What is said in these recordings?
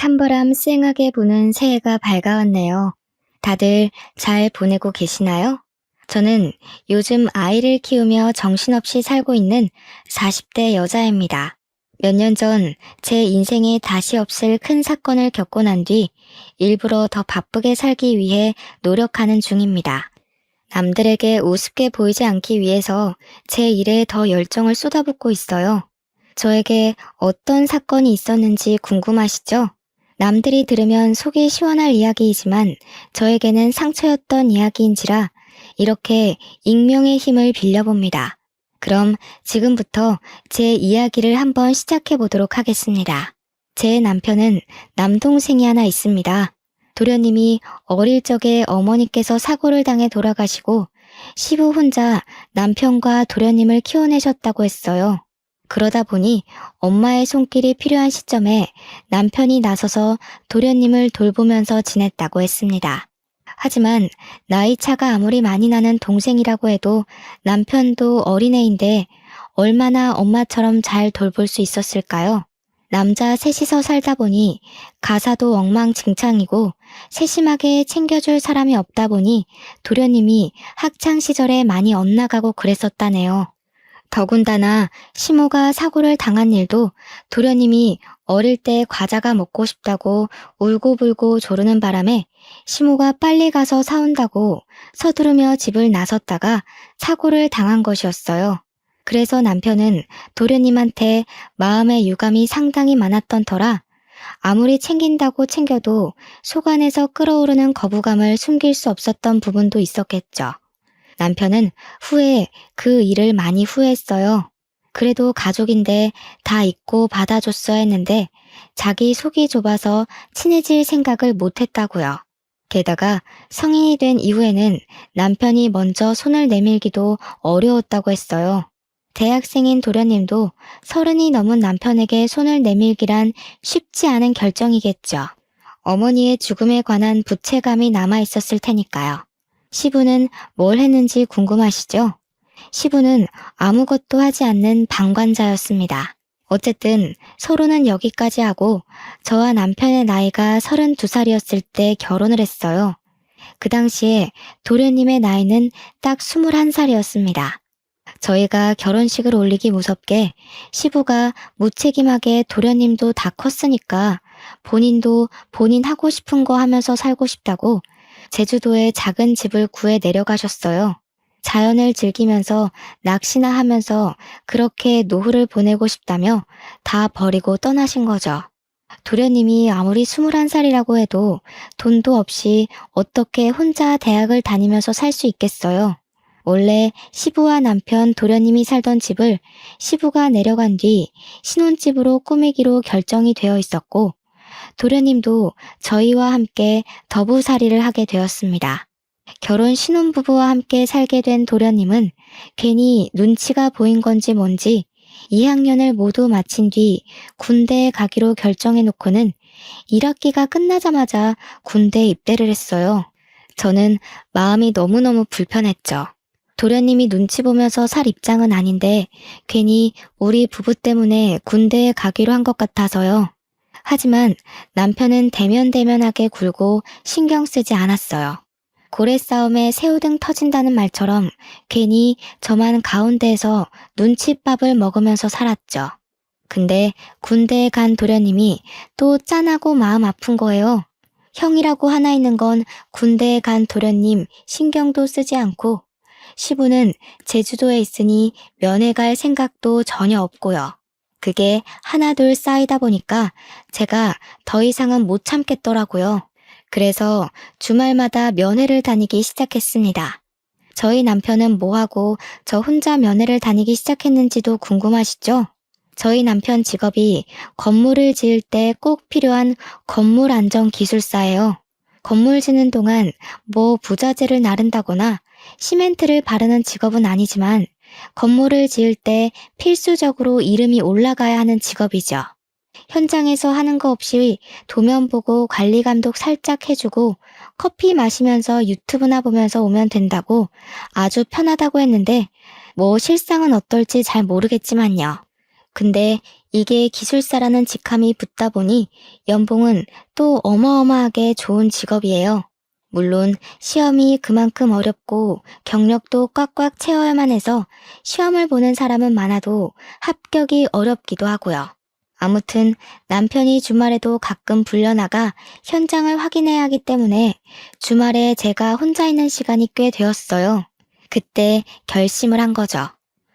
찬바람 쌩하게 부는 새해가 밝아왔네요. 다들 잘 보내고 계시나요? 저는 요즘 아이를 키우며 정신없이 살고 있는 40대 여자입니다. 몇 년 전 제 인생에 다시 없을 큰 사건을 겪고 난 뒤 일부러 더 바쁘게 살기 위해 노력하는 중입니다. 남들에게 우습게 보이지 않기 위해서 제 일에 더 열정을 쏟아붓고 있어요. 저에게 어떤 사건이 있었는지 궁금하시죠? 남들이 들으면 속이 시원할 이야기이지만 저에게는 상처였던 이야기인지라 이렇게 익명의 힘을 빌려봅니다. 그럼 지금부터 제 이야기를 한번 시작해 보도록 하겠습니다. 제 남편은 남동생이 하나 있습니다. 도련님이 어릴 적에 어머니께서 사고를 당해 돌아가시고 시부 혼자 남편과 도련님을 키워내셨다고 했어요. 그러다 보니 엄마의 손길이 필요한 시점에 남편이 나서서 도련님을 돌보면서 지냈다고 했습니다. 하지만 나이 차가 아무리 많이 나는 동생이라고 해도 남편도 어린애인데 얼마나 엄마처럼 잘 돌볼 수 있었을까요? 남자 셋이서 살다 보니 가사도 엉망진창이고 세심하게 챙겨줄 사람이 없다 보니 도련님이 학창시절에 많이 엇나가고 그랬었다네요. 더군다나 시모가 사고를 당한 일도 도련님이 어릴 때 과자가 먹고 싶다고 울고불고 조르는 바람에 시모가 빨리 가서 사온다고 서두르며 집을 나섰다가 사고를 당한 것이었어요. 그래서 남편은 도련님한테 마음의 유감이 상당히 많았던 터라 아무리 챙긴다고 챙겨도 속안에서 끓어오르는 거부감을 숨길 수 없었던 부분도 있었겠죠. 남편은 후에 그 일을 많이 후회했어요. 그래도 가족인데 다 잊고 받아줬어야 했는데 자기 속이 좁아서 친해질 생각을 못했다고요. 게다가 성인이 된 이후에는 남편이 먼저 손을 내밀기도 어려웠다고 했어요. 대학생인 도련님도 30이 넘은 남편에게 손을 내밀기란 쉽지 않은 결정이겠죠. 어머니의 죽음에 관한 부채감이 남아있었을 테니까요. 시부는 뭘 했는지 궁금하시죠? 시부는 아무것도 하지 않는 방관자였습니다. 어쨌든 서로는 여기까지 하고 저와 남편의 나이가 32살이었을 때 결혼을 했어요. 그 당시에 도련님의 나이는 딱 21살이었습니다. 저희가 결혼식을 올리기 무섭게 시부가 무책임하게 도련님도 다 컸으니까 본인도 본인 하고 싶은 거 하면서 살고 싶다고 제주도에 작은 집을 구해 내려가셨어요. 자연을 즐기면서 낚시나 하면서 그렇게 노후를 보내고 싶다며 다 버리고 떠나신 거죠. 도련님이 아무리 21살이라고 해도 돈도 없이 어떻게 혼자 대학을 다니면서 살 수 있겠어요. 원래 시부와 남편 도련님이 살던 집을 시부가 내려간 뒤 신혼집으로 꾸미기로 결정이 되어 있었고 도련님도 저희와 함께 더부살이를 하게 되었습니다. 결혼 신혼부부와 함께 살게 된 도련님은 괜히 눈치가 보인 건지 뭔지 2학년을 모두 마친 뒤 군대에 가기로 결정해 놓고는 1학기가 끝나자마자 군대에 입대를 했어요. 저는 마음이 너무너무 불편했죠. 도련님이 눈치 보면서 살 입장은 아닌데 괜히 우리 부부 때문에 군대에 가기로 한 것 같아서요. 하지만 남편은 대면대면하게 굴고 신경 쓰지 않았어요. 고래 싸움에 새우등 터진다는 말처럼 괜히 저만 가운데에서 눈칫밥을 먹으면서 살았죠. 근데 군대에 간 도련님이 또 짠하고 마음 아픈 거예요. 형이라고 하나 있는 건 군대에 간 도련님 신경도 쓰지 않고 시부는 제주도에 있으니 면회 갈 생각도 전혀 없고요. 그게 하나둘 쌓이다 보니까 제가 더 이상은 못 참겠더라고요. 그래서 주말마다 면회를 다니기 시작했습니다. 저희 남편은 뭐하고 저 혼자 면회를 다니기 시작했는지도 궁금하시죠? 저희 남편 직업이 건물을 지을 때 꼭 필요한 건물 안전 기술사예요. 건물 짓는 동안 뭐 부자재를 나른다거나 시멘트를 바르는 직업은 아니지만 건물을 지을 때 필수적으로 이름이 올라가야 하는 직업이죠. 현장에서 하는 거 없이 도면 보고 관리 감독 살짝 해주고 커피 마시면서 유튜브나 보면서 오면 된다고 아주 편하다고 했는데 뭐 실상은 어떨지 잘 모르겠지만요. 근데 이게 기술사라는 직함이 붙다 보니 연봉은 또 어마어마하게 좋은 직업이에요. 물론 시험이 그만큼 어렵고 경력도 꽉꽉 채워야만 해서 시험을 보는 사람은 많아도 합격이 어렵기도 하고요. 아무튼 남편이 주말에도 가끔 불려나가 현장을 확인해야 하기 때문에 주말에 제가 혼자 있는 시간이 꽤 되었어요. 그때 결심을 한 거죠.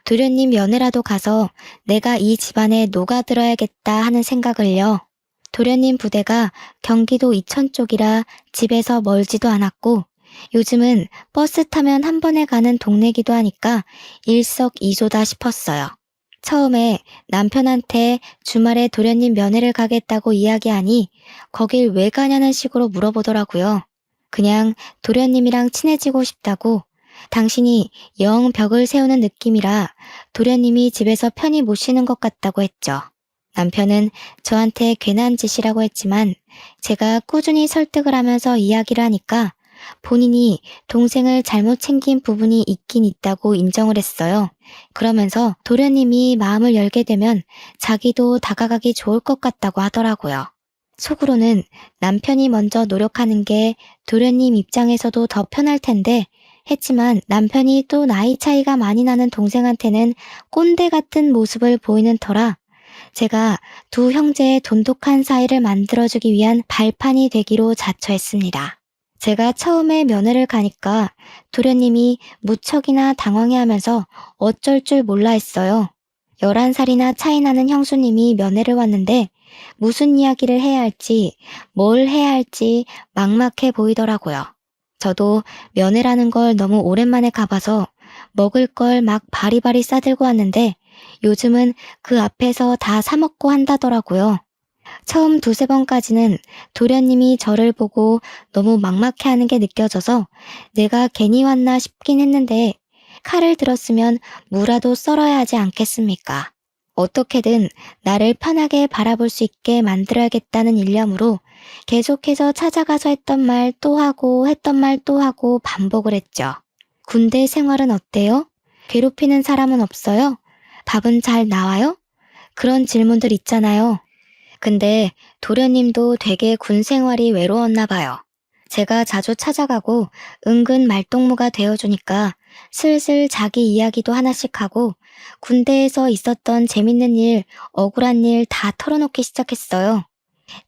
도련님 면회라도 가서 내가 이 집안에 녹아들어야겠다 하는 생각을요. 도련님 부대가 경기도 이천 쪽이라 집에서 멀지도 않았고 요즘은 버스 타면 한 번에 가는 동네기도 하니까 일석이조다 싶었어요. 처음에 남편한테 주말에 도련님 면회를 가겠다고 이야기하니 거길 왜 가냐는 식으로 물어보더라고요. 그냥 도련님이랑 친해지고 싶다고 당신이 영 벽을 세우는 느낌이라 도련님이 집에서 편히 못 쉬는 것 같다고 했죠. 남편은 저한테 괜한 짓이라고 했지만 제가 꾸준히 설득을 하면서 이야기를 하니까 본인이 동생을 잘못 챙긴 부분이 있긴 있다고 인정을 했어요. 그러면서 도련님이 마음을 열게 되면 자기도 다가가기 좋을 것 같다고 하더라고요. 속으로는 남편이 먼저 노력하는 게 도련님 입장에서도 더 편할 텐데 했지만 남편이 또 나이 차이가 많이 나는 동생한테는 꼰대 같은 모습을 보이는 터라 제가 두 형제의 돈독한 사이를 만들어주기 위한 발판이 되기로 자처했습니다. 제가 처음에 면회를 가니까 도련님이 무척이나 당황해하면서 어쩔 줄 몰라 했어요. 11살이나 차이 나는 형수님이 면회를 왔는데 무슨 이야기를 해야 할지, 뭘 해야 할지 막막해 보이더라고요. 저도 면회라는 걸 너무 오랜만에 가봐서 먹을 걸 막 바리바리 싸들고 왔는데 요즘은 그 앞에서 다 사먹고 한다더라고요. 처음 두세 번까지는 도련님이 저를 보고 너무 막막해하는 게 느껴져서 내가 괜히 왔나 싶긴 했는데 칼을 들었으면 무라도 썰어야 하지 않겠습니까? 어떻게든 나를 편하게 바라볼 수 있게 만들어야겠다는 일념으로 계속해서 찾아가서 했던 말 또 하고 했던 말 또 하고 반복을 했죠. 군대 생활은 어때요? 괴롭히는 사람은 없어요? 밥은 잘 나와요? 그런 질문들 있잖아요. 근데 도련님도 되게 군 생활이 외로웠나 봐요. 제가 자주 찾아가고 은근 말동무가 되어주니까 슬슬 자기 이야기도 하나씩 하고 군대에서 있었던 재밌는 일, 억울한 일 다 털어놓기 시작했어요.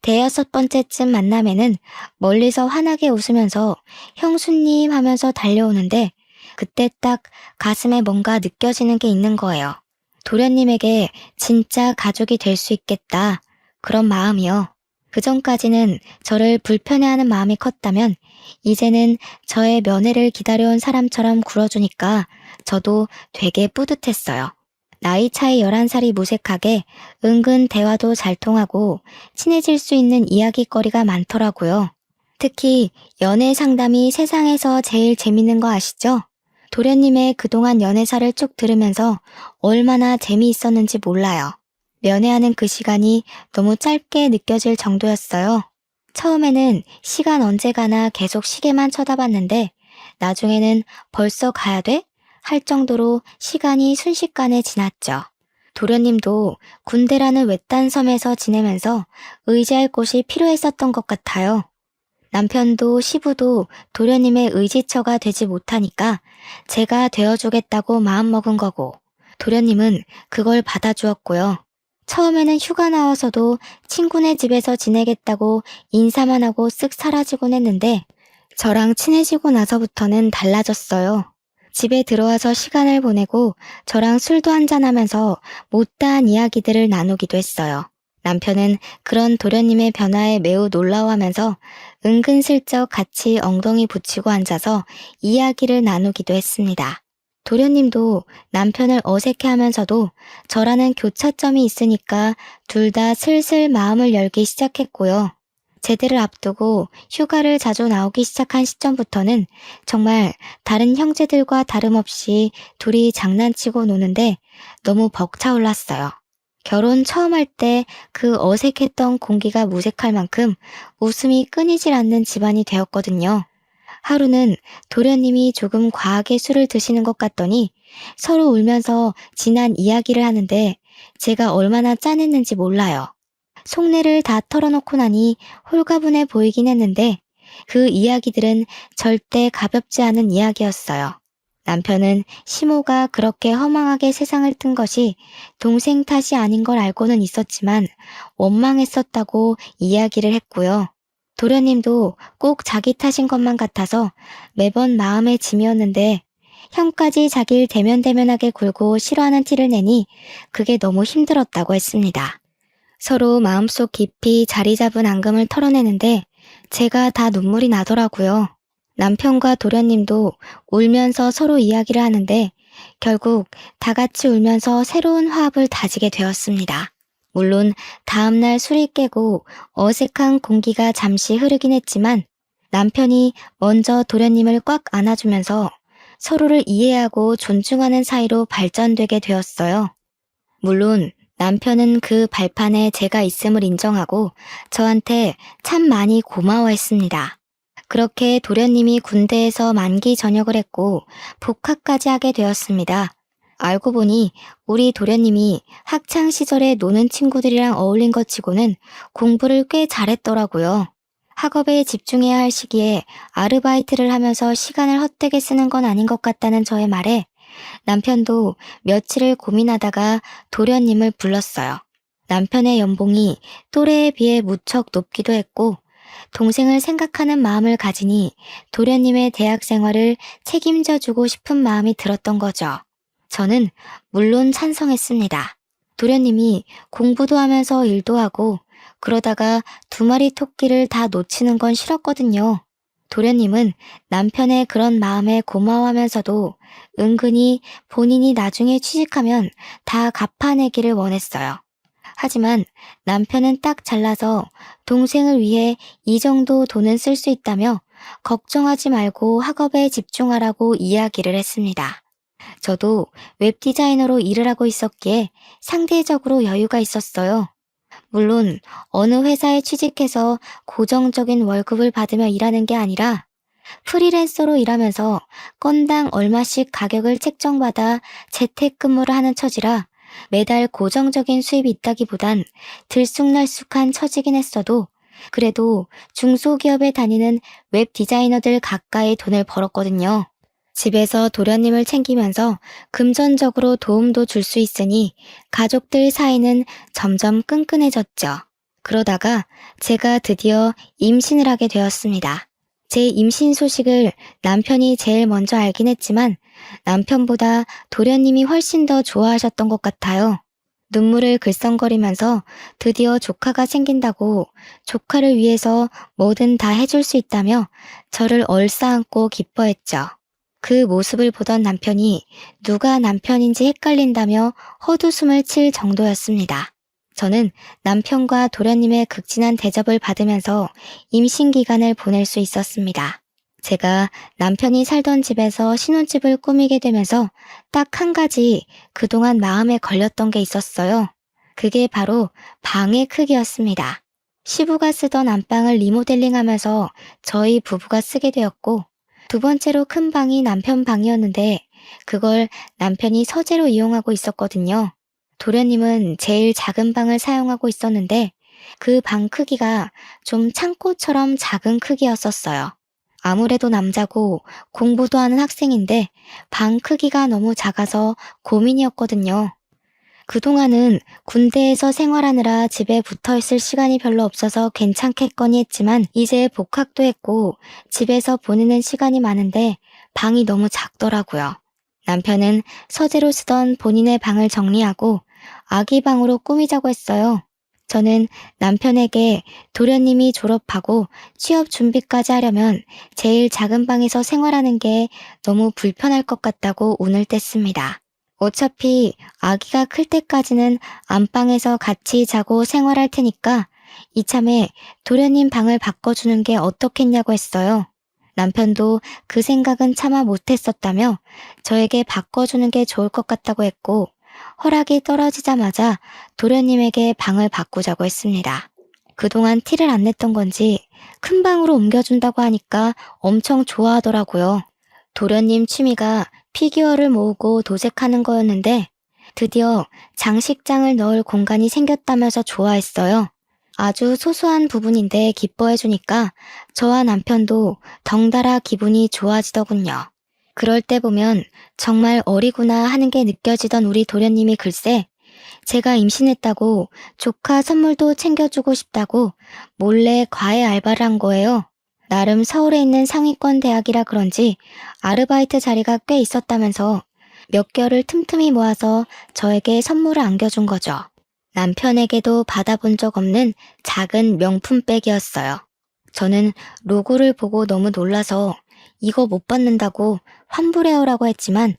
대여섯 번째쯤 만남에는 멀리서 환하게 웃으면서 형수님 하면서 달려오는데 그때 딱 가슴에 뭔가 느껴지는 게 있는 거예요. 도련님에게 진짜 가족이 될 수 있겠다. 그런 마음이요. 그전까지는 저를 불편해하는 마음이 컸다면 이제는 저의 면회를 기다려온 사람처럼 굴어주니까 저도 되게 뿌듯했어요. 나이 차이 11살이 무색하게 은근 대화도 잘 통하고 친해질 수 있는 이야기거리가 많더라고요. 특히 연애 상담이 세상에서 제일 재밌는 거 아시죠? 도련님의 그동안 연애사를 쭉 들으면서 얼마나 재미있었는지 몰라요. 면회하는 그 시간이 너무 짧게 느껴질 정도였어요. 처음에는 시간 언제 가나 계속 시계만 쳐다봤는데 나중에는 벌써 가야 돼? 할 정도로 시간이 순식간에 지났죠. 도련님도 군대라는 외딴 섬에서 지내면서 의지할 곳이 필요했었던 것 같아요. 남편도 시부도 도련님의 의지처가 되지 못하니까 제가 되어주겠다고 마음먹은 거고 도련님은 그걸 받아주었고요. 처음에는 휴가 나와서도 친구네 집에서 지내겠다고 인사만 하고 쓱 사라지곤 했는데 저랑 친해지고 나서부터는 달라졌어요. 집에 들어와서 시간을 보내고 저랑 술도 한잔하면서 못다한 이야기들을 나누기도 했어요. 남편은 그런 도련님의 변화에 매우 놀라워하면서 은근슬쩍 같이 엉덩이 붙이고 앉아서 이야기를 나누기도 했습니다. 도련님도 남편을 어색해하면서도 저라는 교차점이 있으니까 둘 다 슬슬 마음을 열기 시작했고요. 제대를 앞두고 휴가를 자주 나오기 시작한 시점부터는 정말 다른 형제들과 다름없이 둘이 장난치고 노는데 너무 벅차올랐어요. 결혼 처음 할 때 그 어색했던 공기가 무색할 만큼 웃음이 끊이질 않는 집안이 되었거든요. 하루는 도련님이 조금 과하게 술을 드시는 것 같더니 서로 울면서 지난 이야기를 하는데 제가 얼마나 짠했는지 몰라요. 속내를 다 털어놓고 나니 홀가분해 보이긴 했는데 그 이야기들은 절대 가볍지 않은 이야기였어요. 남편은 시모가 그렇게 허망하게 세상을 뜬 것이 동생 탓이 아닌 걸 알고는 있었지만 원망했었다고 이야기를 했고요. 도련님도 꼭 자기 탓인 것만 같아서 매번 마음의 짐이었는데 형까지 자기를 대면대면하게 굴고 싫어하는 티를 내니 그게 너무 힘들었다고 했습니다. 서로 마음속 깊이 자리 잡은 앙금을 털어내는데 제가 다 눈물이 나더라고요. 남편과 도련님도 울면서 서로 이야기를 하는데 결국 다 같이 울면서 새로운 화합을 다지게 되었습니다. 물론 다음날 술이 깨고 어색한 공기가 잠시 흐르긴 했지만 남편이 먼저 도련님을 꽉 안아주면서 서로를 이해하고 존중하는 사이로 발전되게 되었어요. 물론 남편은 그 발판에 제가 있음을 인정하고 저한테 참 많이 고마워했습니다. 그렇게 도련님이 군대에서 만기 전역을 했고 복학까지 하게 되었습니다. 알고 보니 우리 도련님이 학창 시절에 노는 친구들이랑 어울린 것 치고는 공부를 꽤 잘했더라고요. 학업에 집중해야 할 시기에 아르바이트를 하면서 시간을 헛되게 쓰는 건 아닌 것 같다는 저의 말에 남편도 며칠을 고민하다가 도련님을 불렀어요. 남편의 연봉이 또래에 비해 무척 높기도 했고 동생을 생각하는 마음을 가지니 도련님의 대학 생활을 책임져 주고 싶은 마음이 들었던 거죠. 저는 물론 찬성했습니다. 도련님이 공부도 하면서 일도 하고 그러다가 두 마리 토끼를 다 놓치는 건 싫었거든요. 도련님은 남편의 그런 마음에 고마워하면서도 은근히 본인이 나중에 취직하면 다 갚아내기를 원했어요. 하지만 남편은 딱 잘라서 동생을 위해 이 정도 돈은 쓸 수 있다며 걱정하지 말고 학업에 집중하라고 이야기를 했습니다. 저도 웹디자이너로 일을 하고 있었기에 상대적으로 여유가 있었어요. 물론 어느 회사에 취직해서 고정적인 월급을 받으며 일하는 게 아니라 프리랜서로 일하면서 건당 얼마씩 가격을 책정받아 재택근무를 하는 처지라 매달 고정적인 수입이 있다기보단 들쑥날쑥한 처지긴 했어도 그래도 중소기업에 다니는 웹 디자이너들 가까이 돈을 벌었거든요. 집에서 도련님을 챙기면서 금전적으로 도움도 줄 수 있으니 가족들 사이는 점점 끈끈해졌죠. 그러다가 제가 드디어 임신을 하게 되었습니다. 제 임신 소식을 남편이 제일 먼저 알긴 했지만 남편보다 도련님이 훨씬 더 좋아하셨던 것 같아요. 눈물을 글썽거리면서 드디어 조카가 생긴다고 조카를 위해서 뭐든 다 해줄 수 있다며 저를 얼싸안고 기뻐했죠. 그 모습을 보던 남편이 누가 남편인지 헷갈린다며 헛웃음을 칠 정도였습니다. 저는 남편과 도련님의 극진한 대접을 받으면서 임신 기간을 보낼 수 있었습니다. 제가 남편이 살던 집에서 신혼집을 꾸미게 되면서 딱 한 가지 그동안 마음에 걸렸던 게 있었어요. 그게 바로 방의 크기였습니다. 시부가 쓰던 안방을 리모델링하면서 저희 부부가 쓰게 되었고 두 번째로 큰 방이 남편 방이었는데 그걸 남편이 서재로 이용하고 있었거든요. 도련님은 제일 작은 방을 사용하고 있었는데 그 방 크기가 좀 창고처럼 작은 크기였었어요. 아무래도 남자고 공부도 하는 학생인데 방 크기가 너무 작아서 고민이었거든요. 그동안은 군대에서 생활하느라 집에 붙어 있을 시간이 별로 없어서 괜찮겠거니 했지만 이제 복학도 했고 집에서 보내는 시간이 많은데 방이 너무 작더라고요. 남편은 서재로 쓰던 본인의 방을 정리하고 아기 방으로 꾸미자고 했어요. 저는 남편에게 도련님이 졸업하고 취업 준비까지 하려면 제일 작은 방에서 생활하는 게 너무 불편할 것 같다고 운을 뗐습니다. 어차피 아기가 클 때까지는 안방에서 같이 자고 생활할 테니까 이참에 도련님 방을 바꿔주는 게 어떻겠냐고 했어요. 남편도 그 생각은 차마 못했었다며 저에게 바꿔주는 게 좋을 것 같다고 했고 허락이 떨어지자마자 도련님에게 방을 바꾸자고 했습니다. 그동안 티를 안 냈던 건지 큰 방으로 옮겨준다고 하니까 엄청 좋아하더라고요. 도련님 취미가 피규어를 모으고 도색하는 거였는데 드디어 장식장을 넣을 공간이 생겼다면서 좋아했어요. 아주 소소한 부분인데 기뻐해주니까 저와 남편도 덩달아 기분이 좋아지더군요. 그럴 때 보면 정말 어리구나 하는 게 느껴지던 우리 도련님이 글쎄 제가 임신했다고 조카 선물도 챙겨주고 싶다고 몰래 과외 알바를 한 거예요. 나름 서울에 있는 상위권 대학이라 그런지 아르바이트 자리가 꽤 있었다면서 몇 개월을 틈틈이 모아서 저에게 선물을 안겨준 거죠. 남편에게도 받아본 적 없는 작은 명품백이었어요. 저는 로고를 보고 너무 놀라서 이거 못 받는다고 환불해오라고 했지만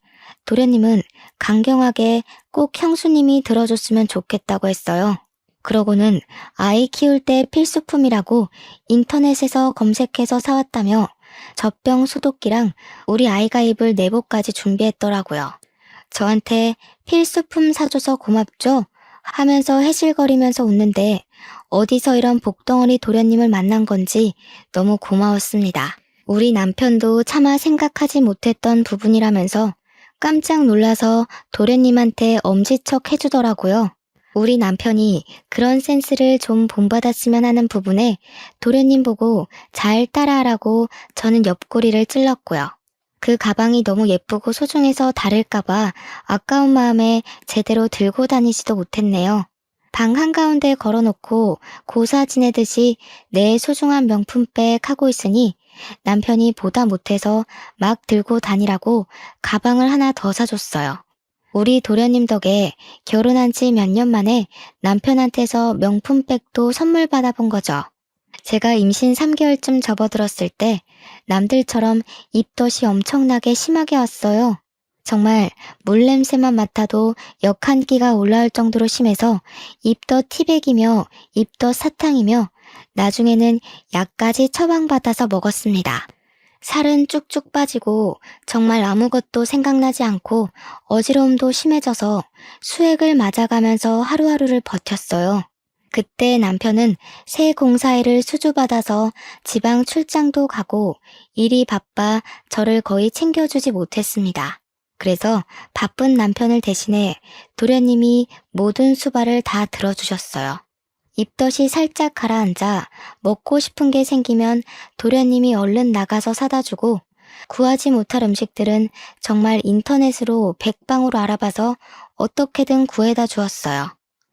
도련님은 강경하게 꼭 형수님이 들어줬으면 좋겠다고 했어요. 그러고는 아이 키울 때 필수품이라고 인터넷에서 검색해서 사왔다며 젖병 소독기랑 우리 아이가 입을 내복까지 준비했더라고요. 저한테 필수품 사줘서 고맙죠? 하면서 해실거리면서 웃는데 어디서 이런 복덩어리 도련님을 만난 건지 너무 고마웠습니다. 우리 남편도 차마 생각하지 못했던 부분이라면서 깜짝 놀라서 도련님한테 엄지척 해주더라고요. 우리 남편이 그런 센스를 좀 본받았으면 하는 부분에 도련님 보고 잘 따라하라고 저는 옆구리를 찔렀고요. 그 가방이 너무 예쁘고 소중해서 다를까봐 아까운 마음에 제대로 들고 다니지도 못했네요. 방 한가운데 걸어놓고 고사 지내듯이 내 소중한 명품백 하고 있으니 남편이 보다 못해서 막 들고 다니라고 가방을 하나 더 사줬어요. 우리 도련님 덕에 결혼한 지 몇 년 만에 남편한테서 명품백도 선물 받아본 거죠. 제가 임신 3개월쯤 접어들었을 때 남들처럼 입덧이 엄청나게 심하게 왔어요. 정말 물냄새만 맡아도 역 한 끼가 올라올 정도로 심해서 입덧 티백이며 입덧 사탕이며 나중에는 약까지 처방받아서 먹었습니다. 살은 쭉쭉 빠지고 정말 아무것도 생각나지 않고 어지러움도 심해져서 수액을 맞아가면서 하루하루를 버텼어요. 그때 남편은 새 공사일을 수주받아서 지방 출장도 가고 일이 바빠 저를 거의 챙겨주지 못했습니다. 그래서 바쁜 남편을 대신해 도련님이 모든 수발을 다 들어주셨어요. 입덧이 살짝 가라앉아 먹고 싶은 게 생기면 도련님이 얼른 나가서 사다 주고 구하지 못할 음식들은 정말 인터넷으로 백방으로 알아봐서 어떻게든 구해다 주었어요.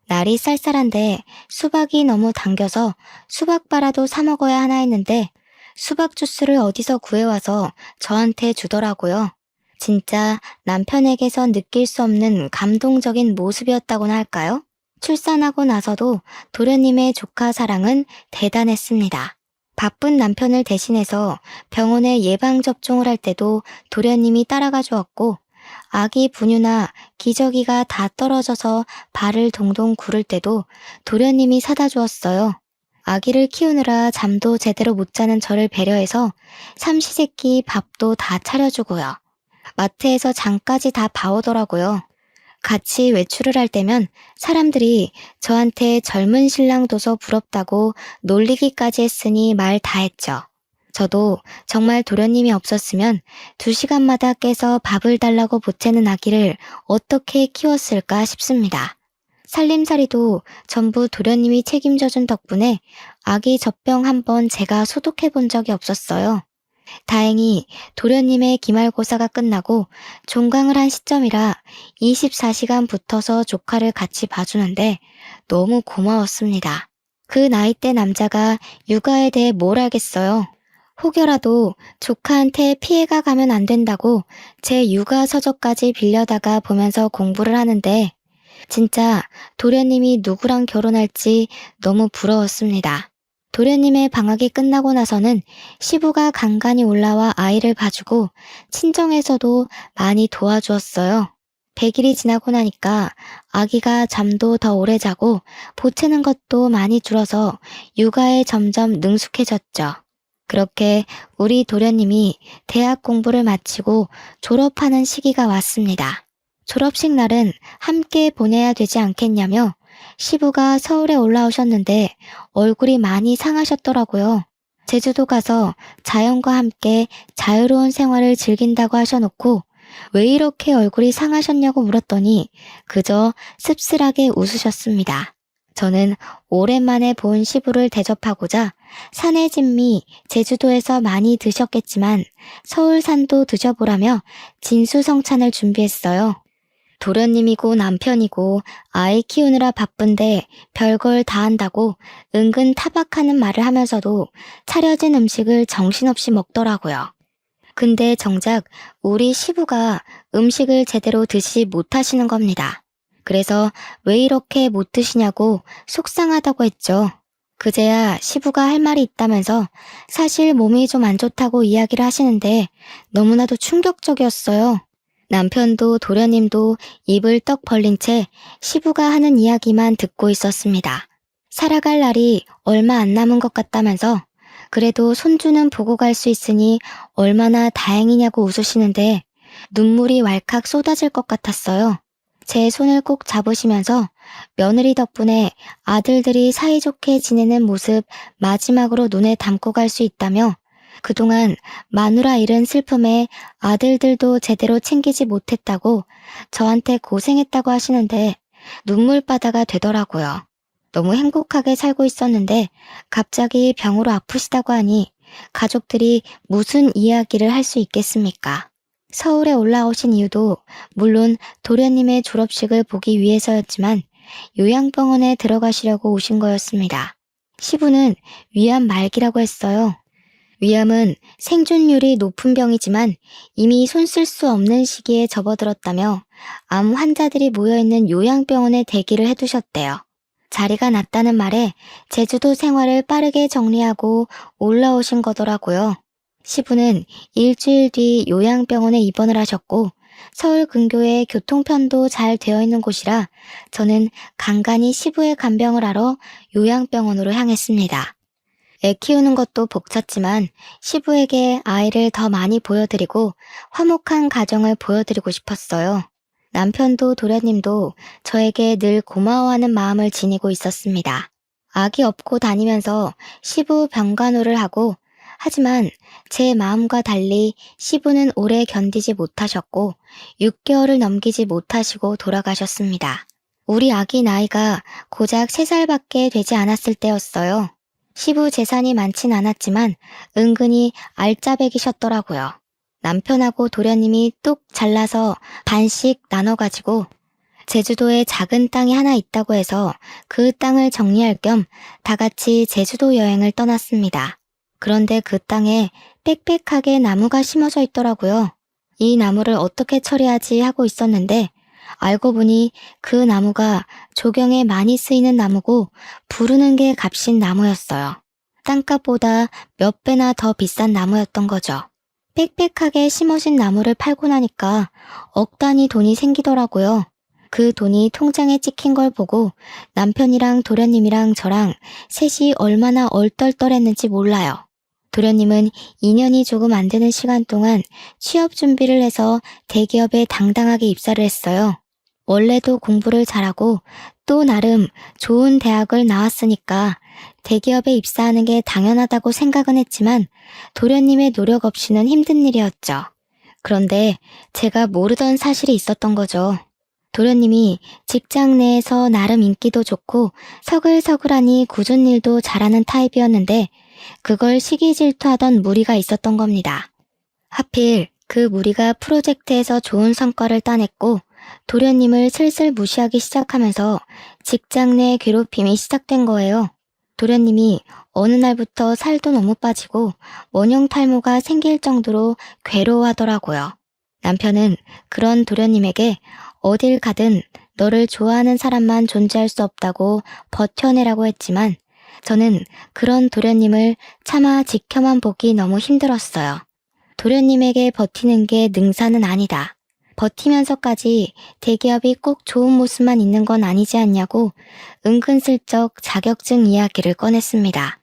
날이 쌀쌀한데 수박이 너무 당겨서 수박바라도 사 먹어야 하나 했는데 수박 주스를 어디서 구해와서 저한테 주더라고요. 진짜 남편에게서 느낄 수 없는 감동적인 모습이었다고나 할까요? 출산하고 나서도 도련님의 조카 사랑은 대단했습니다. 바쁜 남편을 대신해서 병원에 예방접종을 할 때도 도련님이 따라가 주었고 아기 분유나 기저귀가 다 떨어져서 발을 동동 구를 때도 도련님이 사다 주었어요. 아기를 키우느라 잠도 제대로 못 자는 저를 배려해서 삼시세끼 밥도 다 차려주고요. 마트에서 장까지 다 봐오더라고요. 같이 외출을 할 때면 사람들이 저한테 젊은 신랑 둬서 부럽다고 놀리기까지 했으니 말 다 했죠. 저도 정말 도련님이 없었으면 2시간마다 깨서 밥을 달라고 보채는 아기를 어떻게 키웠을까 싶습니다. 살림살이도 전부 도련님이 책임져준 덕분에 아기 젖병 한 번 제가 소독해 본 적이 없었어요. 다행히 도련님의 기말고사가 끝나고 종강을 한 시점이라 24시간 붙어서 조카를 같이 봐주는데 너무 고마웠습니다. 그 나이대 남자가 육아에 대해 뭘 알겠어요. 혹여라도 조카한테 피해가 가면 안 된다고 제 육아 서적까지 빌려다가 보면서 공부를 하는데 진짜 도련님이 누구랑 결혼할지 너무 부러웠습니다. 도련님의 방학이 끝나고 나서는 시부가 간간히 올라와 아이를 봐주고 친정에서도 많이 도와주었어요. 100일이 지나고 나니까 아기가 잠도 더 오래 자고 보채는 것도 많이 줄어서 육아에 점점 능숙해졌죠. 그렇게 우리 도련님이 대학 공부를 마치고 졸업하는 시기가 왔습니다. 졸업식 날은 함께 보내야 되지 않겠냐며 시부가 서울에 올라오셨는데 얼굴이 많이 상하셨더라고요. 제주도 가서 자연과 함께 자유로운 생활을 즐긴다고 하셔놓고 왜 이렇게 얼굴이 상하셨냐고 물었더니 그저 씁쓸하게 웃으셨습니다. 저는 오랜만에 본 시부를 대접하고자 산의 진미 제주도에서 많이 드셨겠지만 서울산도 드셔보라며 진수성찬을 준비했어요. 도련님이고 남편이고 아이 키우느라 바쁜데 별걸 다 한다고 은근 타박하는 말을 하면서도 차려진 음식을 정신없이 먹더라고요. 근데 정작 우리 시부가 음식을 제대로 드시지 못하시는 겁니다. 그래서 왜 이렇게 못 드시냐고 속상하다고 했죠. 그제야 시부가 할 말이 있다면서 사실 몸이 좀 안 좋다고 이야기를 하시는데 너무나도 충격적이었어요. 남편도 도련님도 입을 떡 벌린 채 시부가 하는 이야기만 듣고 있었습니다. 살아갈 날이 얼마 안 남은 것 같다면서 그래도 손주는 보고 갈 수 있으니 얼마나 다행이냐고 웃으시는데 눈물이 왈칵 쏟아질 것 같았어요. 제 손을 꼭 잡으시면서 며느리 덕분에 아들들이 사이좋게 지내는 모습 마지막으로 눈에 담고 갈 수 있다며 그동안 마누라 잃은 슬픔에 아들들도 제대로 챙기지 못했다고 저한테 고생했다고 하시는데 눈물바다가 되더라고요. 너무 행복하게 살고 있었는데 갑자기 병으로 아프시다고 하니 가족들이 무슨 이야기를 할 수 있겠습니까? 서울에 올라오신 이유도 물론 도련님의 졸업식을 보기 위해서였지만 요양병원에 들어가시려고 오신 거였습니다. 시부는 위암 말기라고 했어요. 위암은 생존율이 높은 병이지만 이미 손 쓸 수 없는 시기에 접어들었다며 암 환자들이 모여있는 요양병원에 대기를 해두셨대요. 자리가 났다는 말에 제주도 생활을 빠르게 정리하고 올라오신 거더라고요. 시부는 일주일 뒤 요양병원에 입원을 하셨고 서울 근교에 교통편도 잘 되어 있는 곳이라 저는 간간히 시부의 간병을 하러 요양병원으로 향했습니다. 애 키우는 것도 벅찼지만 시부에게 아이를 더 많이 보여드리고 화목한 가정을 보여드리고 싶었어요. 남편도 도련님도 저에게 늘 고마워하는 마음을 지니고 있었습니다. 아기 업고 다니면서 시부 병간호를 하고 하지만 제 마음과 달리 시부는 오래 견디지 못하셨고 6개월을 넘기지 못하시고 돌아가셨습니다. 우리 아기 나이가 고작 3살밖에 되지 않았을 때였어요. 시부 재산이 많진 않았지만 은근히 알짜배기셨더라고요. 남편하고 도련님이 뚝 잘라서 반씩 나눠가지고 제주도에 작은 땅이 하나 있다고 해서 그 땅을 정리할 겸 다 같이 제주도 여행을 떠났습니다. 그런데 그 땅에 빽빽하게 나무가 심어져 있더라고요. 이 나무를 어떻게 처리하지 하고 있었는데 알고 보니 그 나무가 조경에 많이 쓰이는 나무고 부르는 게 값인 나무였어요. 땅값보다 몇 배나 더 비싼 나무였던 거죠. 빽빽하게 심어진 나무를 팔고 나니까 억 단위 돈이 생기더라고요. 그 돈이 통장에 찍힌 걸 보고 남편이랑 도련님이랑 저랑 셋이 얼마나 얼떨떨했는지 몰라요. 도련님은 2년이 조금 안 되는 시간 동안 취업 준비를 해서 대기업에 당당하게 입사를 했어요. 원래도 공부를 잘하고 또 나름 좋은 대학을 나왔으니까 대기업에 입사하는 게 당연하다고 생각은 했지만 도련님의 노력 없이는 힘든 일이었죠. 그런데 제가 모르던 사실이 있었던 거죠. 도련님이 직장 내에서 나름 인기도 좋고 서글서글하니 굳은 일도 잘하는 타입이었는데 그걸 시기 질투하던 무리가 있었던 겁니다. 하필 그 무리가 프로젝트에서 좋은 성과를 따냈고 도련님을 슬슬 무시하기 시작하면서 직장 내 괴롭힘이 시작된 거예요. 도련님이 어느 날부터 살도 너무 빠지고 원형 탈모가 생길 정도로 괴로워하더라고요. 남편은 그런 도련님에게 어딜 가든 너를 좋아하는 사람만 존재할 수 없다고 버텨내라고 했지만 저는 그런 도련님을 차마 지켜만 보기 너무 힘들었어요. 도련님에게 버티는 게 능사는 아니다. 버티면서까지 대기업이 꼭 좋은 모습만 있는 건 아니지 않냐고 은근슬쩍 자격증 이야기를 꺼냈습니다.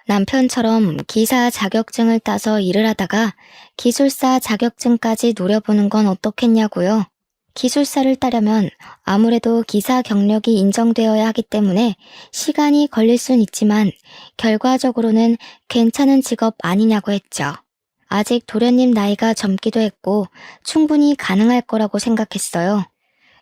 남편처럼 기사 자격증을 따서 일을 하다가 기술사 자격증까지 노려보는 건 어떻겠냐고요. 기술사를 따려면 아무래도 기사 경력이 인정되어야 하기 때문에 시간이 걸릴 순 있지만 결과적으로는 괜찮은 직업 아니냐고 했죠. 아직 도련님 나이가 젊기도 했고 충분히 가능할 거라고 생각했어요.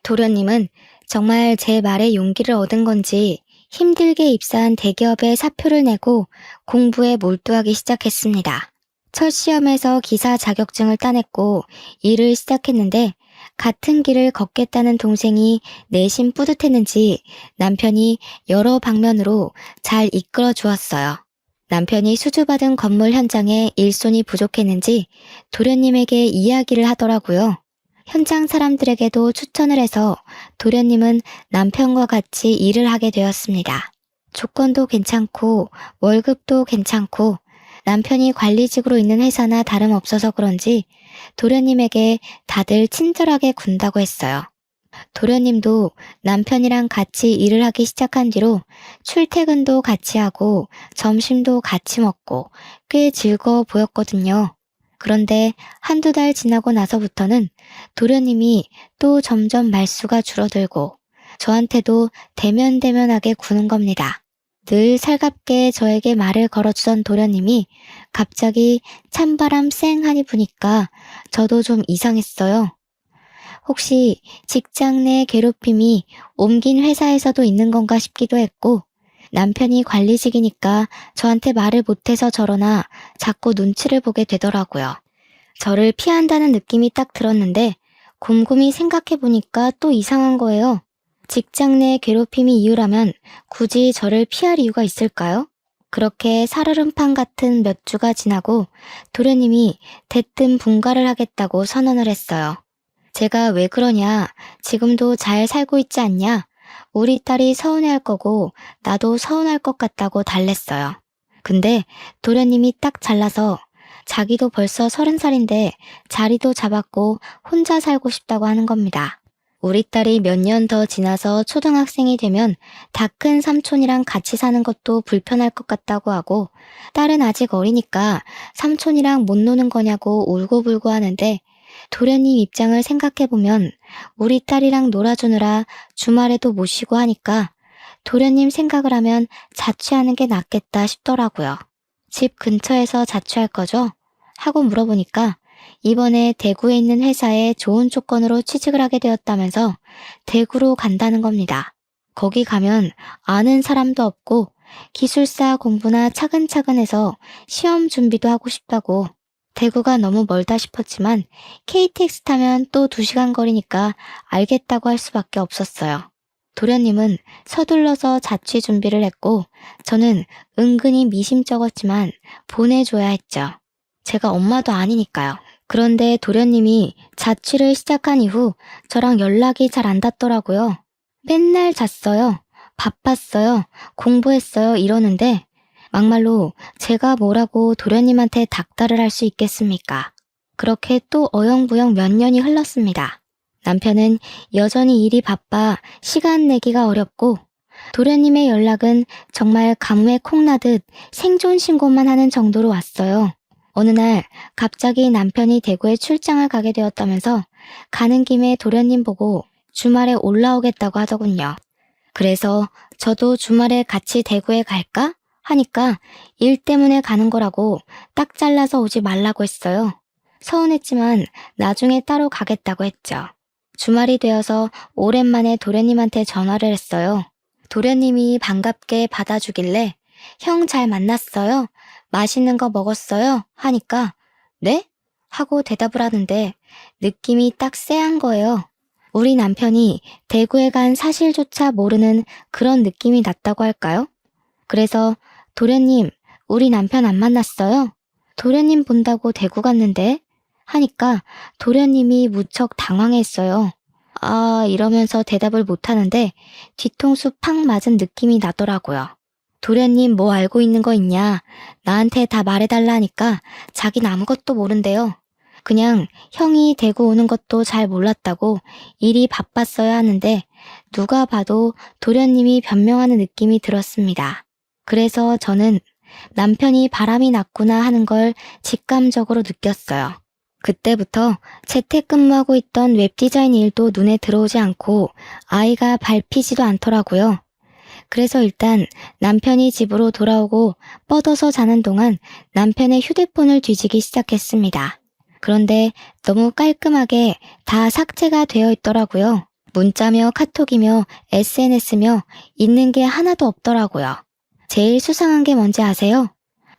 도련님은 정말 제 말에 용기를 얻은 건지 힘들게 입사한 대기업에 사표를 내고 공부에 몰두하기 시작했습니다. 첫 시험에서 기사 자격증을 따냈고 일을 시작했는데 같은 길을 걷겠다는 동생이 내심 뿌듯했는지 남편이 여러 방면으로 잘 이끌어 주었어요. 남편이 수주받은 건물 현장에 일손이 부족했는지 도련님에게 이야기를 하더라고요. 현장 사람들에게도 추천을 해서 도련님은 남편과 같이 일을 하게 되었습니다. 조건도 괜찮고 월급도 괜찮고 남편이 관리직으로 있는 회사나 다름없어서 그런지 도련님에게 다들 친절하게 군다고 했어요. 도련님도 남편이랑 같이 일을 하기 시작한 뒤로 출퇴근도 같이 하고 점심도 같이 먹고 꽤 즐거워 보였거든요. 그런데 한두 달 지나고 나서부터는 도련님이 또 점점 말수가 줄어들고 저한테도 대면대면하게 구는 겁니다. 늘 살갑게 저에게 말을 걸어주던 도련님이 갑자기 찬바람 쌩하니 부니까 저도 좀 이상했어요. 혹시 직장 내 괴롭힘이 옮긴 회사에서도 있는 건가 싶기도 했고 남편이 관리직이니까 저한테 말을 못해서 저러나 자꾸 눈치를 보게 되더라고요. 저를 피한다는 느낌이 딱 들었는데 곰곰이 생각해보니까 또 이상한 거예요. 직장 내 괴롭힘이 이유라면 굳이 저를 피할 이유가 있을까요? 그렇게 살얼음판 같은 몇 주가 지나고 도련님이 대뜸 분가를 하겠다고 선언을 했어요. 제가 왜 그러냐, 지금도 잘 살고 있지 않냐, 우리 딸이 서운해할 거고 나도 서운할 것 같다고 달랬어요. 근데 도련님이 딱 잘라서 자기도 벌써 30살인데 자리도 잡았고 혼자 살고 싶다고 하는 겁니다. 우리 딸이 몇 년 더 지나서 초등학생이 되면 다 큰 삼촌이랑 같이 사는 것도 불편할 것 같다고 하고 딸은 아직 어리니까 삼촌이랑 못 노는 거냐고 울고불고 하는데 도련님 입장을 생각해보면 우리 딸이랑 놀아주느라 주말에도 못 쉬고 하니까 도련님 생각을 하면 자취하는 게 낫겠다 싶더라고요. 집 근처에서 자취할 거죠? 하고 물어보니까 이번에 대구에 있는 회사에 좋은 조건으로 취직을 하게 되었다면서 대구로 간다는 겁니다. 거기 가면 아는 사람도 없고 기술사 공부나 차근차근 해서 시험 준비도 하고 싶다고. 대구가 너무 멀다 싶었지만 KTX 타면 또 2시간 거리니까 알겠다고 할 수밖에 없었어요. 도련님은 서둘러서 자취 준비를 했고 저는 은근히 미심쩍었지만 보내줘야 했죠. 제가 엄마도 아니니까요. 그런데 도련님이 자취를 시작한 이후 저랑 연락이 잘 안 닿더라고요. 맨날 잤어요. 바빴어요. 공부했어요. 이러는데 막말로 제가 뭐라고 도련님한테 닥달을 할 수 있겠습니까? 그렇게 또 어영부영 몇 년이 흘렀습니다. 남편은 여전히 일이 바빠 시간 내기가 어렵고 도련님의 연락은 정말 가뭄에 콩나듯 생존 신고만 하는 정도로 왔어요. 어느 날 갑자기 남편이 대구에 출장을 가게 되었다면서 가는 김에 도련님 보고 주말에 올라오겠다고 하더군요. 그래서 저도 주말에 같이 대구에 갈까? 하니까 일 때문에 가는 거라고 딱 잘라서 오지 말라고 했어요. 서운했지만 나중에 따로 가겠다고 했죠. 주말이 되어서 오랜만에 도련님한테 전화를 했어요. 도련님이 반갑게 받아주길래 형 잘 만났어요? 맛있는 거 먹었어요? 하니까 네? 하고 대답을 하는데 느낌이 딱 쎄한 거예요. 우리 남편이 대구에 간 사실조차 모르는 그런 느낌이 났다고 할까요? 그래서 도련님, 우리 남편 안 만났어요? 도련님 본다고 대구 갔는데? 하니까 도련님이 무척 당황했어요. 아, 이러면서 대답을 못하는데 뒤통수 팍 맞은 느낌이 나더라고요. 도련님 뭐 알고 있는 거 있냐? 나한테 다 말해달라 하니까 자긴 아무것도 모른대요. 그냥 형이 대구 오는 것도 잘 몰랐다고 일이 바빴어야 하는데 누가 봐도 도련님이 변명하는 느낌이 들었습니다. 그래서 저는 남편이 바람이 났구나 하는 걸 직감적으로 느꼈어요. 그때부터 재택근무하고 있던 웹디자인 일도 눈에 들어오지 않고 아이가 밟히지도 않더라고요. 그래서 일단 남편이 집으로 돌아오고 뻗어서 자는 동안 남편의 휴대폰을 뒤지기 시작했습니다. 그런데 너무 깔끔하게 다 삭제가 되어 있더라고요. 문자며 카톡이며 SNS며 있는 게 하나도 없더라고요. 제일 수상한 게 뭔지 아세요?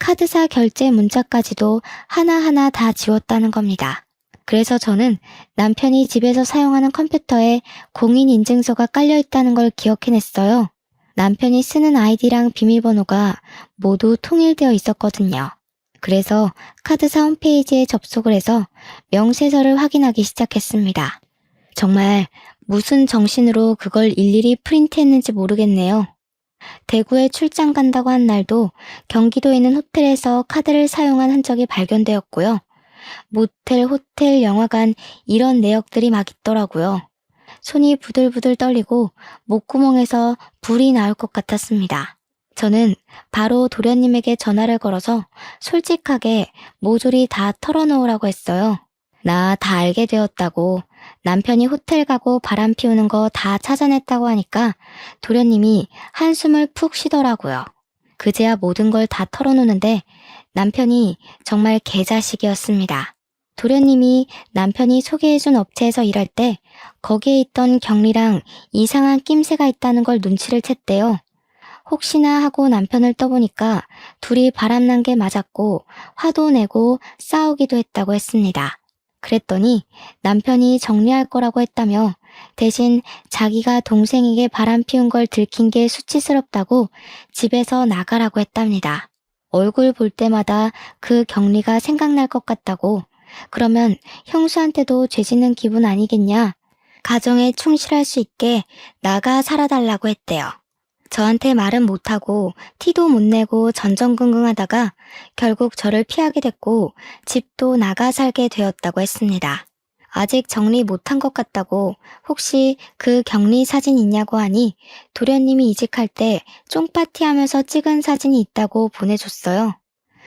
카드사 결제 문자까지도 하나하나 다 지웠다는 겁니다. 그래서 저는 남편이 집에서 사용하는 컴퓨터에 공인인증서가 깔려 있다는 걸 기억해냈어요. 남편이 쓰는 아이디랑 비밀번호가 모두 통일되어 있었거든요. 그래서 카드사 홈페이지에 접속을 해서 명세서를 확인하기 시작했습니다. 정말 무슨 정신으로 그걸 일일이 프린트했는지 모르겠네요. 대구에 출장 간다고 한 날도 경기도에 있는 호텔에서 카드를 사용한 흔적이 발견되었고요. 모텔, 호텔, 영화관 이런 내역들이 막 있더라고요. 손이 부들부들 떨리고 목구멍에서 불이 나올 것 같았습니다. 저는 바로 도련님에게 전화를 걸어서 솔직하게 모조리 다 털어놓으라고 했어요. 나 다 알게 되었다고, 남편이 호텔 가고 바람 피우는 거 다 찾아냈다고 하니까 도련님이 한숨을 푹 쉬더라고요. 그제야 모든 걸 다 털어놓는데 남편이 정말 개자식이었습니다. 도련님이 남편이 소개해준 업체에서 일할 때 거기에 있던 경리랑 이상한 낌새가 있다는 걸 눈치를 챘대요. 혹시나 하고 남편을 떠보니까 둘이 바람난 게 맞았고 화도 내고 싸우기도 했다고 했습니다. 그랬더니 남편이 정리할 거라고 했다며 대신 자기가 동생에게 바람 피운 걸 들킨 게 수치스럽다고 집에서 나가라고 했답니다. 얼굴 볼 때마다 그 경리가 생각날 것 같다고. 그러면 형수한테도 죄짓는 기분 아니겠냐? 가정에 충실할 수 있게 나가 살아달라고 했대요. 저한테 말은 못하고 티도 못 내고 전전긍긍하다가 결국 저를 피하게 됐고 집도 나가 살게 되었다고 했습니다. 아직 정리 못한 것 같다고 혹시 그 격리 사진 있냐고 하니 도련님이 이직할 때 쫑파티 하면서 찍은 사진이 있다고 보내줬어요.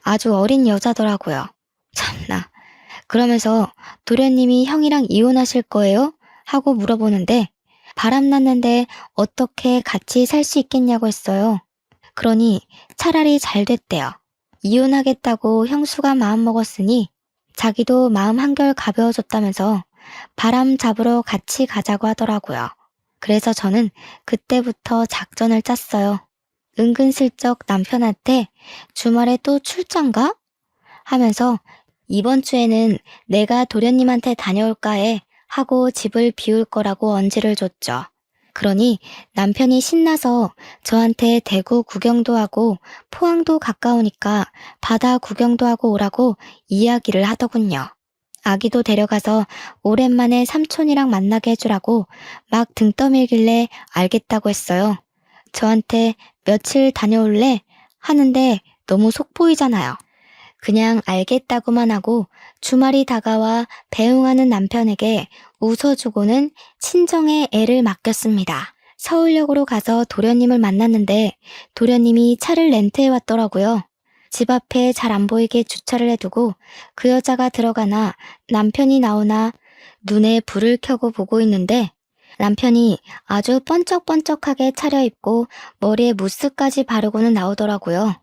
아주 어린 여자더라고요. 참나. 그러면서 도련님이 형이랑 이혼하실 거예요? 하고 물어보는데 바람났는데 어떻게 같이 살 수 있겠냐고 했어요. 그러니 차라리 잘 됐대요. 이혼하겠다고 형수가 마음먹었으니 자기도 마음 한결 가벼워졌다면서 바람 잡으러 같이 가자고 하더라고요. 그래서 저는 그때부터 작전을 짰어요. 은근슬쩍 남편한테 주말에 또 출장 가? 하면서 이번 주에는 내가 도련님한테 다녀올까 해 하고 집을 비울 거라고 언지를 줬죠. 그러니 남편이 신나서 저한테 대구 구경도 하고 포항도 가까우니까 바다 구경도 하고 오라고 이야기를 하더군요. 아기도 데려가서 오랜만에 삼촌이랑 만나게 해주라고 막 등 떠밀길래 알겠다고 했어요. 저한테 며칠 다녀올래? 하는데 너무 속 보이잖아요. 그냥 알겠다고만 하고 주말이 다가와 배웅하는 남편에게 웃어주고는 친정에 애를 맡겼습니다. 서울역으로 가서 도련님을 만났는데 도련님이 차를 렌트해 왔더라고요. 집 앞에 잘 안 보이게 주차를 해두고 그 여자가 들어가나 남편이 나오나 눈에 불을 켜고 보고 있는데 남편이 아주 번쩍번쩍하게 차려입고 머리에 무스까지 바르고는 나오더라고요.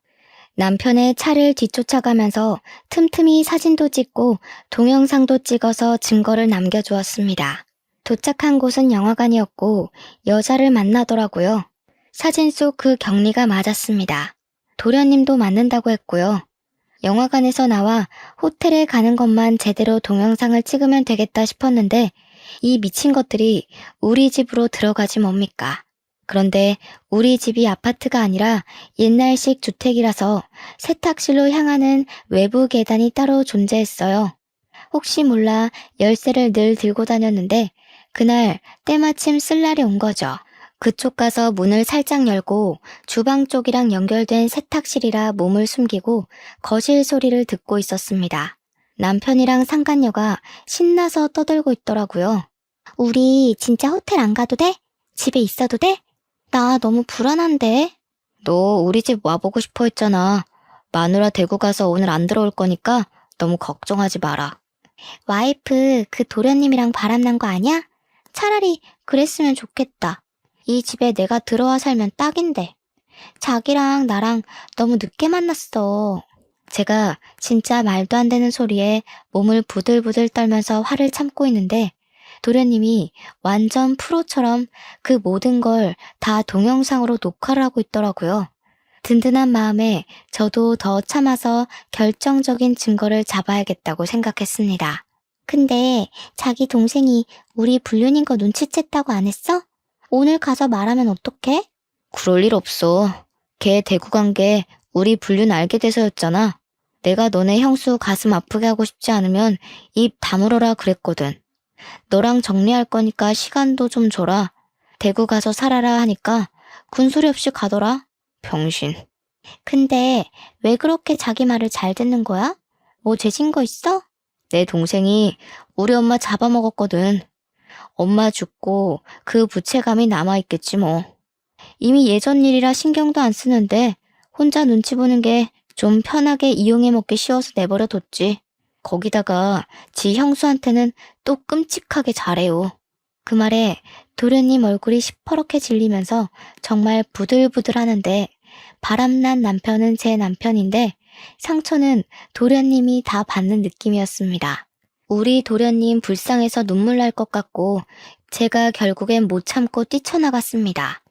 남편의 차를 뒤쫓아가면서 틈틈이 사진도 찍고 동영상도 찍어서 증거를 남겨주었습니다. 도착한 곳은 영화관이었고 여자를 만나더라고요. 사진 속 그 경리가 맞았습니다. 도련님도 맞는다고 했고요. 영화관에서 나와 호텔에 가는 것만 제대로 동영상을 찍으면 되겠다 싶었는데 이 미친 것들이 우리 집으로 들어가지 뭡니까? 그런데 우리 집이 아파트가 아니라 옛날식 주택이라서 세탁실로 향하는 외부 계단이 따로 존재했어요. 혹시 몰라 열쇠를 늘 들고 다녔는데 그날 때마침 쓸 날이 온 거죠. 그쪽 가서 문을 살짝 열고 주방 쪽이랑 연결된 세탁실이라 몸을 숨기고 거실 소리를 듣고 있었습니다. 남편이랑 상간녀가 신나서 떠들고 있더라고요. 우리 진짜 호텔 안 가도 돼? 집에 있어도 돼? 나 너무 불안한데? 너 우리 집 와보고 싶어 했잖아. 마누라 대구 가서 오늘 안 들어올 거니까 너무 걱정하지 마라. 와이프 그 도련님이랑 바람난 거 아니야? 차라리 그랬으면 좋겠다. 이 집에 내가 들어와 살면 딱인데. 자기랑 나랑 너무 늦게 만났어. 제가 진짜 말도 안 되는 소리에 몸을 부들부들 떨면서 화를 참고 있는데 도련님이 완전 프로처럼 그 모든 걸 다 동영상으로 녹화를 하고 있더라고요. 든든한 마음에 저도 더 참아서 결정적인 증거를 잡아야겠다고 생각했습니다. 근데 자기 동생이 우리 불륜인 거 눈치챘다고 안 했어? 오늘 가서 말하면 어떡해? 그럴 일 없어. 걔 대구 간 게 우리 불륜 알게 돼서였잖아. 내가 너네 형수 가슴 아프게 하고 싶지 않으면 입 다물어라 그랬거든. 너랑 정리할 거니까 시간도 좀 줘라. 대구 가서 살아라 하니까 군소리 없이 가더라. 병신. 근데 왜 그렇게 자기 말을 잘 듣는 거야? 뭐 죄진 거 있어? 내 동생이 우리 엄마 잡아먹었거든. 엄마 죽고 그 부채감이 남아있겠지 뭐. 이미 예전 일이라 신경도 안 쓰는데 혼자 눈치 보는 게 좀 편하게 이용해 먹기 쉬워서 내버려 뒀지. 거기다가 지 형수한테는 또 끔찍하게 잘해요. 그 말에 도련님 얼굴이 시퍼렇게 질리면서 정말 부들부들하는데 바람난 남편은 제 남편인데 상처는 도련님이 다 받는 느낌이었습니다. 우리 도련님 불쌍해서 눈물 날 것 같고 제가 결국엔 못 참고 뛰쳐나갔습니다.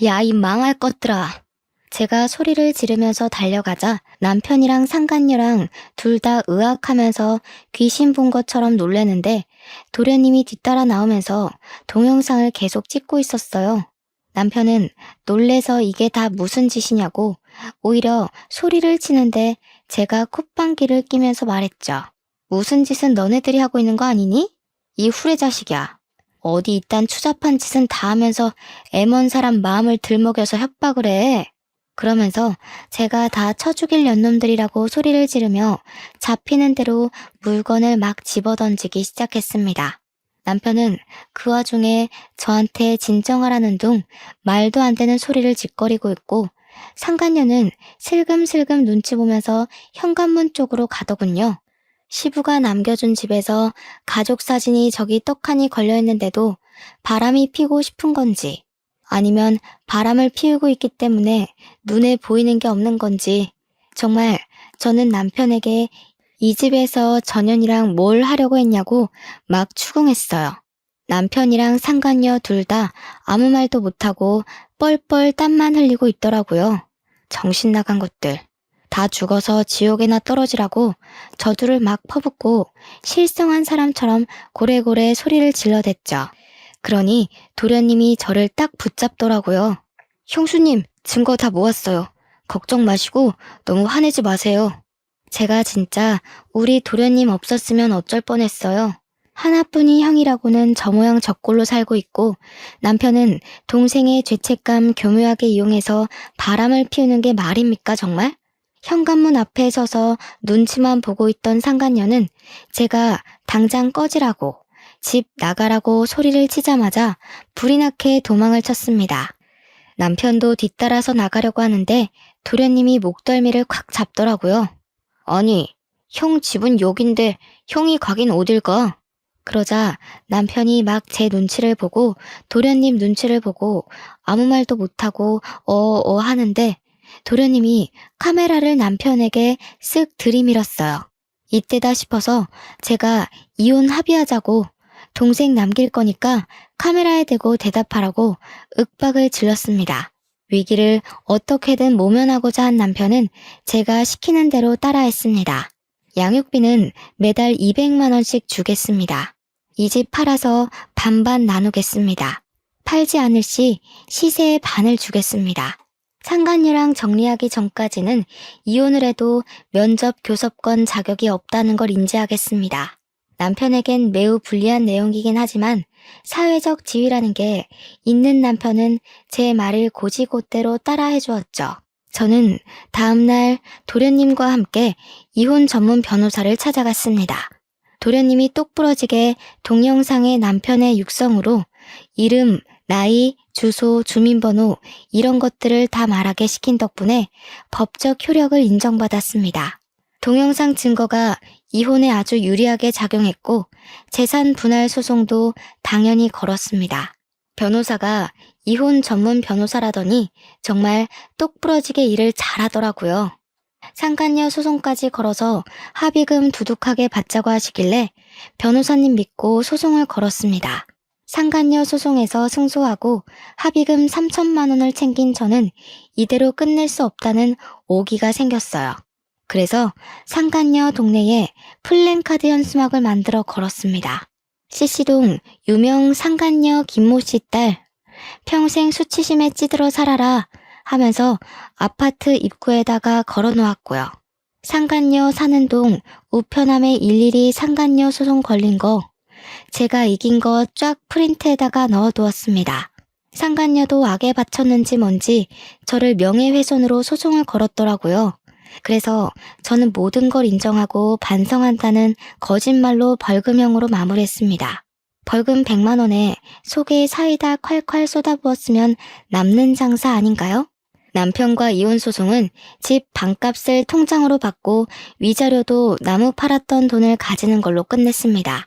야, 이 망할 것들아. 제가 소리를 지르면서 달려가자 남편이랑 상간녀랑 둘 다 으악하면서 귀신 본 것처럼 놀래는데 도련님이 뒤따라 나오면서 동영상을 계속 찍고 있었어요. 남편은 놀래서 이게 다 무슨 짓이냐고 오히려 소리를 치는데 제가 콧방귀를 끼면서 말했죠. 무슨 짓은 너네들이 하고 있는 거 아니니? 이 후레자식이야. 어디 이딴 추잡한 짓은 다 하면서 애먼 사람 마음을 들먹여서 협박을 해. 그러면서 제가 다 쳐죽일 년놈들이라고 소리를 지르며 잡히는 대로 물건을 막 집어던지기 시작했습니다. 남편은 그 와중에 저한테 진정하라는 둥 말도 안 되는 소리를 짓거리고 있고 상간녀는 슬금슬금 눈치 보면서 현관문 쪽으로 가더군요. 시부가 남겨준 집에서 가족 사진이 저기 떡하니 걸려있는데도 바람이 피고 싶은 건지 아니면 바람을 피우고 있기 때문에 눈에 보이는 게 없는 건지 정말 저는 남편에게 이 집에서 전현이랑 뭘 하려고 했냐고 막 추궁했어요. 남편이랑 상간녀 둘 다 아무 말도 못하고 뻘뻘 땀만 흘리고 있더라고요. 정신 나간 것들. 다 죽어서 지옥에나 떨어지라고 저주를 막 퍼붓고 실성한 사람처럼 고래고래 소리를 질러댔죠. 그러니 도련님이 저를 딱 붙잡더라고요. 형수님, 증거 다 모았어요. 걱정 마시고 너무 화내지 마세요. 제가 진짜 우리 도련님 없었으면 어쩔 뻔했어요. 하나뿐인 형이라고는 저 모양 저 꼴로 살고 있고 남편은 동생의 죄책감 교묘하게 이용해서 바람을 피우는 게 말입니까 정말? 현관문 앞에 서서 눈치만 보고 있던 상간녀는 제가 당장 꺼지라고 집 나가라고 소리를 치자마자 불이 나게 도망을 쳤습니다. 남편도 뒤따라서 나가려고 하는데 도련님이 목덜미를 콱 잡더라고요. 아니, 형 집은 여긴데 형이 가긴 어딜 가? 그러자 남편이 막 제 눈치를 보고 도련님 눈치를 보고 아무 말도 못하고 하는데 도련님이 카메라를 남편에게 쓱 들이밀었어요. 이때다 싶어서 제가 이혼 합의하자고 동생 남길 거니까 카메라에 대고 대답하라고 윽박을 질렀습니다. 위기를 어떻게든 모면하고자 한 남편은 제가 시키는 대로 따라했습니다. 양육비는 매달 200만 원씩 주겠습니다. 이 집 팔아서 반반 나누겠습니다. 팔지 않을 시 시세의 반을 주겠습니다. 상간녀랑 정리하기 전까지는 이혼을 해도 면접 교섭권 자격이 없다는 걸 인지하겠습니다. 남편에겐 매우 불리한 내용이긴 하지만 사회적 지위라는 게 있는 남편은 제 말을 고지고대로 따라해 주었죠. 저는 다음날 도련님과 함께 이혼 전문 변호사를 찾아갔습니다. 도련님이 똑부러지게 동영상의 남편의 육성으로 이름, 나이, 주소, 주민번호 이런 것들을 다 말하게 시킨 덕분에 법적 효력을 인정받았습니다. 동영상 증거가 이혼에 아주 유리하게 작용했고 재산 분할 소송도 당연히 걸었습니다. 변호사가 이혼 전문 변호사라더니 정말 똑부러지게 일을 잘하더라고요. 상간녀 소송까지 걸어서 합의금 두둑하게 받자고 하시길래 변호사님 믿고 소송을 걸었습니다. 상간녀 소송에서 승소하고 합의금 3천만 원을 챙긴 저는 이대로 끝낼 수 없다는 오기가 생겼어요. 그래서 상간녀 동네에 플랜카드 현수막을 만들어 걸었습니다. CC동 유명 상간녀 김모 씨 딸, 평생 수치심에 찌들어 살아라 하면서 아파트 입구에다가 걸어놓았고요. 상간녀 사는 동 우편함에 일일이 상간녀 소송 걸린 거, 제가 이긴 거 쫙 프린트에다가 넣어두었습니다. 상간녀도 악에 바쳤는지 뭔지 저를 명예훼손으로 소송을 걸었더라고요. 그래서 저는 모든 걸 인정하고 반성한다는 거짓말로 벌금형으로 마무리했습니다. 벌금 100만 원에 속에 사이다 콸콸 쏟아부었으면 남는 장사 아닌가요? 남편과 이혼 소송은 집 반값을 통장으로 받고 위자료도 나무 팔았던 돈을 가지는 걸로 끝냈습니다.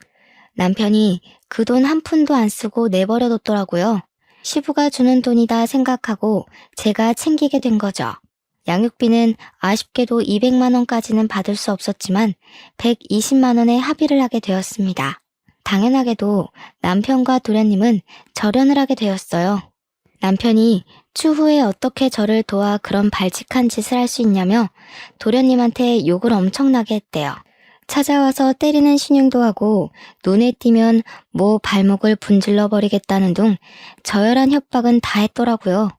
남편이 그 돈 한 푼도 안 쓰고 내버려 뒀더라고요. 시부가 주는 돈이다 생각하고 제가 챙기게 된 거죠. 양육비는 아쉽게도 200만 원까지는 받을 수 없었지만 120만 원에 합의를 하게 되었습니다. 당연하게도 남편과 도련님은 절연을 하게 되었어요. 남편이 추후에 어떻게 저를 도와 그런 발칙한 짓을 할 수 있냐며 도련님한테 욕을 엄청나게 했대요. 찾아와서 때리는 신용도 하고 눈에 띄면 뭐 발목을 분질러 버리겠다는 둥 저열한 협박은 다 했더라고요.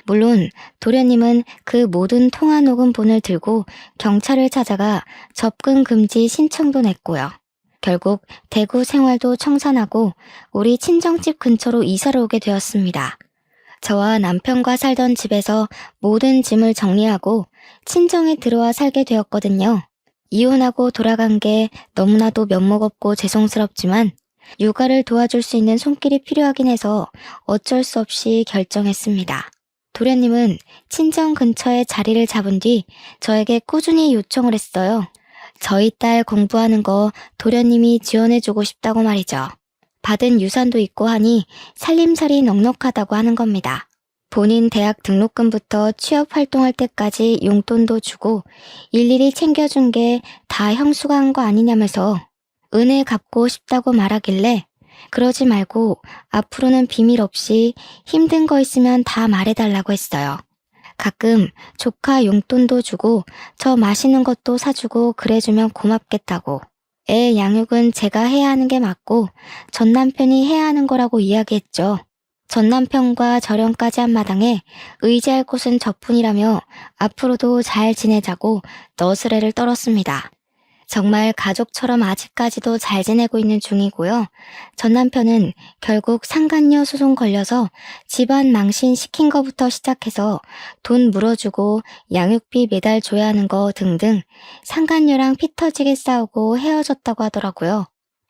물론 도련님은 그 모든 통화 녹음본을 들고 경찰을 찾아가 접근 금지 신청도 냈고요. 결국 대구 생활도 청산하고 우리 친정집 근처로 이사를 오게 되었습니다. 저와 남편과 살던 집에서 모든 짐을 정리하고 친정에 들어와 살게 되었거든요. 이혼하고 돌아간 게 너무나도 면목 없고 죄송스럽지만 육아를 도와줄 수 있는 손길이 필요하긴 해서 어쩔 수 없이 결정했습니다. 도련님은 친정 근처에 자리를 잡은 뒤 저에게 꾸준히 요청을 했어요. 저희 딸 공부하는 거 도련님이 지원해주고 싶다고 말이죠. 받은 유산도 있고 하니 살림살이 넉넉하다고 하는 겁니다. 본인 대학 등록금부터 취업 활동할 때까지 용돈도 주고 일일이 챙겨준 게 다 형수가 한 거 아니냐면서 은혜 갚고 싶다고 말하길래 그러지 말고 앞으로는 비밀 없이 힘든 거 있으면 다 말해달라고 했어요. 가끔 조카 용돈도 주고 저 맛있는 것도 사주고 그래주면 고맙겠다고. 애 양육은 제가 해야 하는 게 맞고 전 남편이 해야 하는 거라고 이야기했죠. 전 남편과 절연까지 한 마당에 의지할 곳은 저뿐이라며 앞으로도 잘 지내자고 너스레를 떨었습니다. 정말 가족처럼 아직까지도 잘 지내고 있는 중이고요. 전 남편은 결국 상간녀 소송 걸려서 집안 망신 시킨 거부터 시작해서 돈 물어주고 양육비 매달 줘야 하는 거 등등 상간녀랑 피 터지게 싸우고 헤어졌다고 하더라고요.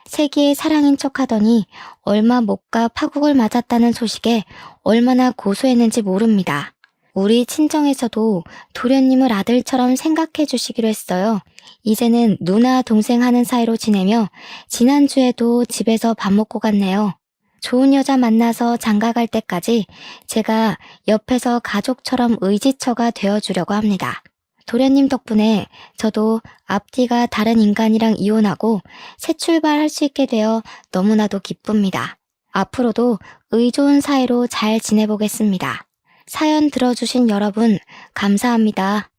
세기의 사랑인 척 하더니 얼마 못 가 파국을 맞았다는 소식에 얼마나 고소했는지 모릅니다. 우리 친정에서도 도련님을 아들처럼 생각해 주시기로 했어요. 이제는 누나 동생 하는 사이로 지내며 지난주에도 집에서 밥 먹고 갔네요. 좋은 여자 만나서 장가갈 때까지 제가 옆에서 가족처럼 의지처가 되어주려고 합니다. 도련님 덕분에 저도 앞뒤가 다른 인간이랑 이혼하고 새 출발할 수 있게 되어 너무나도 기쁩니다. 앞으로도 의좋은 사이로 잘 지내보겠습니다. 사연 들어주신 여러분 감사합니다.